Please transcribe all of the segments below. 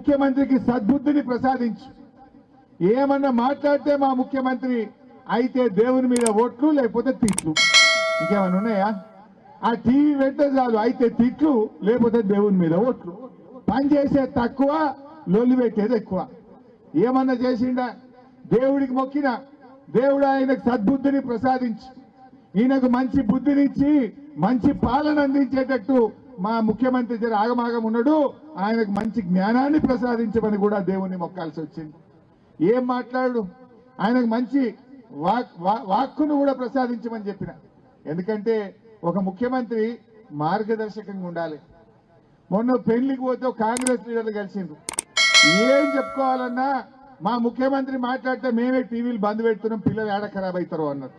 ముఖ్యమంత్రికి సద్బుద్ధిని ప్రసాదించు. ఏమన్నా మాట్లాడితే మా ముఖ్యమంత్రి అయితే దేవుని మీద ఓట్లు లేకపోతే తిట్లు, ఇంకేమన్నా ఉన్నాయా? ఆ టీవీ వెంట చాలు అయితే తిట్లు లేకపోతే దేవుని మీద ఓట్లు. పని చేసే తక్కువ, లొల్లి పెట్టేది ఎక్కువ. ఏమన్నా చేసిండా? దేవుడికి మొక్కిన దేవుడు ఆయనకు సద్బుద్ధిని ప్రసాదించి ఈయనకు మంచి బుద్ధినిచ్చి మంచి పాలన అందించేటట్టు మా ముఖ్యమంత్రి జర ఆగమాగం ఉన్నాడు. ఆయనకు మంచి జ్ఞానాన్ని ప్రసాదించమని కూడా దేవుణ్ణి మొక్కాల్సి వచ్చింది. ఏం మాట్లాడు? ఆయనకు మంచి వాక్కును కూడా ప్రసాదించమని చెప్పిన. ఎందుకంటే ఒక ముఖ్యమంత్రి మార్గదర్శకంగా ఉండాలి. మొన్న పెళ్లికి పోతే కాంగ్రెస్ లీడర్లు కలిసిండ్రు. ఏం చెప్పుకోవాలన్నా మా ముఖ్యమంత్రి మాట్లాడితే మేమే టీవీలు బంద్ పెడుతున్నాం, పిల్లలు ఏడ ఖరాబ్ అవుతారో అన్నారు.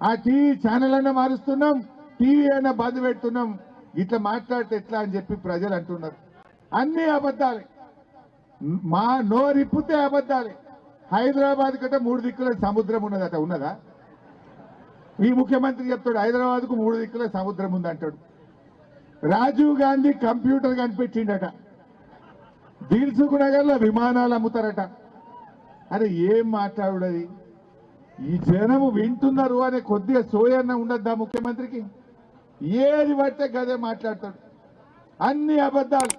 ఆ టీవీ ఛానల్ అన్నా మారుస్తున్నాం, టీవీ అయినా బంద్ పెడుతున్నాం. ఇట్లా మాట్లాడితే ఎట్లా అని చెప్పి ప్రజలు అంటున్నారు. అన్ని అబద్ధాలే, మా నోరిప్పితే అబద్ధాలే. హైదరాబాద్ కంటే 3 దిక్కుల సముద్రం ఉన్నదట. ఉన్నదా? ఈ ముఖ్యమంత్రి చెప్తాడు హైదరాబాద్కు 3 దిక్కుల సముద్రం ఉందంటాడు. రాజీవ్ గాంధీ కంప్యూటర్ కనిపెట్టిండట. దిల్సుఖ్ నగర్లో విమానాలు అమ్ముతారట. అరే ఏం మాట్లాడుడది? ఈ జనము వింటున్నారు అనే కొద్దిగా సోయన్న ఉండద్దా ముఖ్యమంత్రికి? ఏది పడితే గదే మాట్లాడతాడు, అన్ని అబద్ధాలు.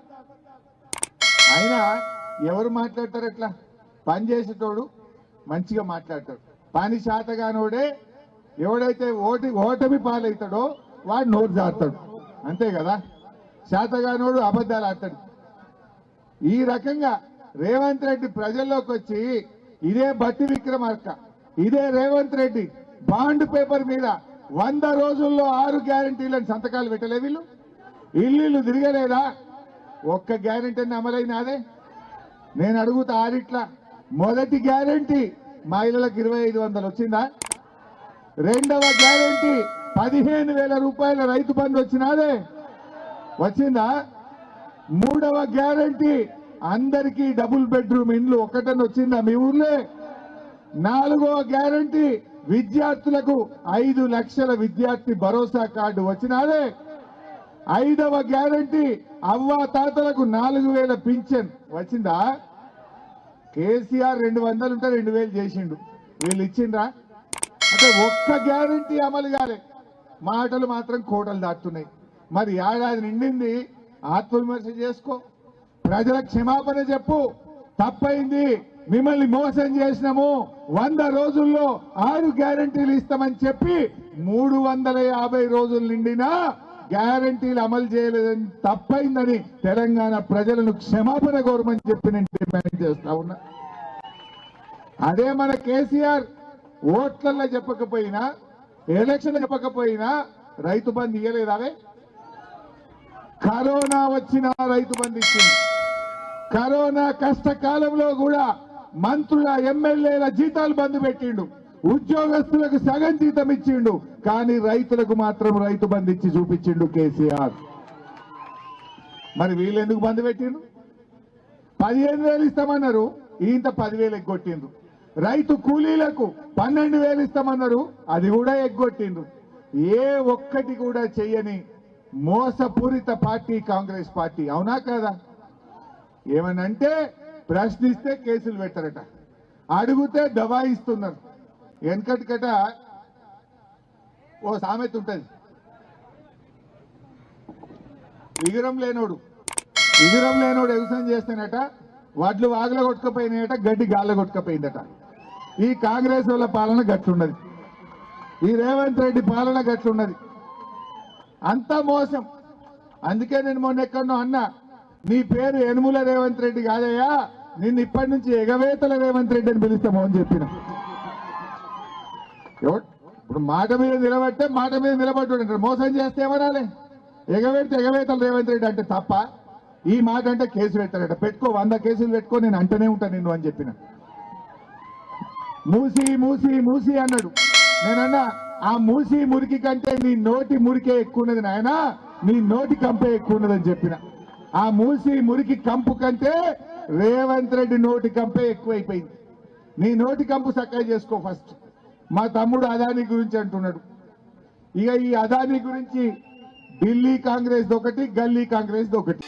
అయినా ఎవరు మాట్లాడతారు? ఎట్లా? పని చేసేటోడు మంచిగా మాట్లాడతాడు. పని శాతగానోడే ఎవడైతే ఓటమి పాలవుతాడో వాడు నోరు జారుతాడు, అంతే కదా? శాతగానోడు అబద్ధాలు ఆడతాడు. ఈ రకంగా రేవంత్ రెడ్డి ప్రజల్లోకి వచ్చి ఇదే బట్టి విక్రమార్క, ఇదే రేవంత్ రెడ్డి బాండ్ పేపర్ మీద 100 రోజుల్లో 6 గ్యారంటీలను సంతకాలు పెట్టలే. వీళ్ళు ఇల్లు తిరగలేదా? ఒక్క గ్యారంటీ అమలైనాదే? నేను అడుగుతా ఆరిట్లా. మొదటి గ్యారంటీ మహిళలకు 2500 వచ్చిందా? రెండవ గ్యారంటీ 15,000 రూపాయల రైతు బంధు వచ్చినాదే? వచ్చిందా? మూడవ గ్యారంటీ అందరికీ డబుల్ బెడ్రూమ్ ఇండ్లు ఒక్కటని వచ్చిందా మీ ఊర్లే? నాలుగవ గ్యారంటీ విద్యార్థులకు 5 లక్షల విద్యార్థి భరోసా కార్డు వచ్చినాదే? ఐదవ గ్యారంటీ అవ్వా తాతలకు 4,000 పింఛన్ వచ్చిందా? కేసీఆర్ 200 ఉంటే 2,000 చేసిండు, వీళ్ళు ఇచ్చిండ్రా? అంటే ఒక్క గ్యారంటీ అమలు కాలే. మాటలు మాత్రం కోటలు దాటుతున్నాయి. మరి ఏడాది నిండింది, ఆత్మవిమర్శ చేసుకో, ప్రజల క్షమాపణ చెప్పు. తప్పైంది, మిమ్మల్ని మోసం చేసినాము, 100 రోజుల్లో 6 గ్యారంటీలు ఇస్తామని చెప్పి 350 రోజులు నిండినా గ్యారంటీలు అమలు చేయలేదని, తప్పైందని తెలంగాణ ప్రజలను క్షమాపణ కోరమని చెప్పి నేను డిమాండ్ చేస్తా ఉన్నా. అదే మన కేసీఆర్ ఓట్లల్లో చెప్పకపోయినా, ఎలక్షన్ చెప్పకపోయినా రైతు బంధు ఇయ్యలేదావే? కరోనా వచ్చిన రైతు బంధు ఇచ్చింది. కరోనా కష్టకాలంలో కూడా మంత్రుల ఎమ్మెల్యేల జీతాలు బంధు పెట్టిండు, ఉద్యోగస్తులకు సగం జీతం ఇచ్చిండు, కానీ రైతులకు మాత్రం రైతు బంధు ఇచ్చి చూపించిండు కేసీఆర్. మరి వీళ్ళు ఎందుకు బంధు పెట్టిండు? 15,000 ఇస్తామన్నారు, ఇంత 10,000 ఎగ్గొట్టిండ్రు. రైతు కూలీలకు 12,000 ఇస్తామన్నారు, అది కూడా ఎగ్గొట్టిండ్రు. ఏ ఒక్కటి కూడా చెయ్యని మోసపూరిత పార్టీ కాంగ్రెస్ పార్టీ, అవునా కాదా? ఏమనంటే ప్రశ్నిస్తే కేసులు పెట్టరట, అడిగితే దబాయిస్తున్నారు. వెనకటికట ఓ సామెత ఉంటుంది, ఇగురం లేనోడు వ్యవసాయం చేస్తానట, వడ్లు వాగులో కొట్టుకపోయినాయట, గడ్డి గాల్లో కొట్టుకపోయిందట. ఈ కాంగ్రెస్ వాళ్ళ పాలన గట్లున్నది, ఈ రేవంత్ రెడ్డి పాలన గట్లున్నది, అంతా మోసం. అందుకే నేను మొన్న ఎక్కడో అన్నా, నీ పేరు యనుమల రేవంత్ రెడ్డి కాదయ్యా, నిన్ను ఇప్పటి నుంచి ఎగవేతల రేవంత్ రెడ్డి అని పిలుస్తామో అని చెప్పిన. ఇప్పుడు మాట మీద నిలబడితే మాట మీద నిలబడ్డాడు, మోసం చేస్తే ఏమనాలి? ఎగవేడితే ఎగవేతల రేవంత్ రెడ్డి అంటే తప్ప, ఈ మాట అంటే కేసు పెట్టారట. పెట్టుకో, 100 కేసులు పెట్టుకో, నేను అంటనే ఉంటాను నిన్ను అని చెప్పిన. మూసి మూసి మూసి అన్నాడు. నేనన్నా, ఆ మూసి మురికి కంటే నీ నోటి మురికే ఎక్కువ ఉన్నది నాయనా, నీ నోటి కంపే ఎక్కువ ఉన్నదని చెప్పిన. ఆ మూసి మురికి కంపు కంటే రేవంత్ రెడ్డి నోటి కంపే ఎక్కువైపోయింది. నీ నోటి కంపు చక్కగా చేసుకో ఫస్ట్. మా తమ్ముడు అదానీ గురించి అంటున్నాడు. ఇక ఈ అదానీ గురించి ఢిల్లీ కాంగ్రెస్ ఒకటి, గల్లీ కాంగ్రెస్ ఒకటి.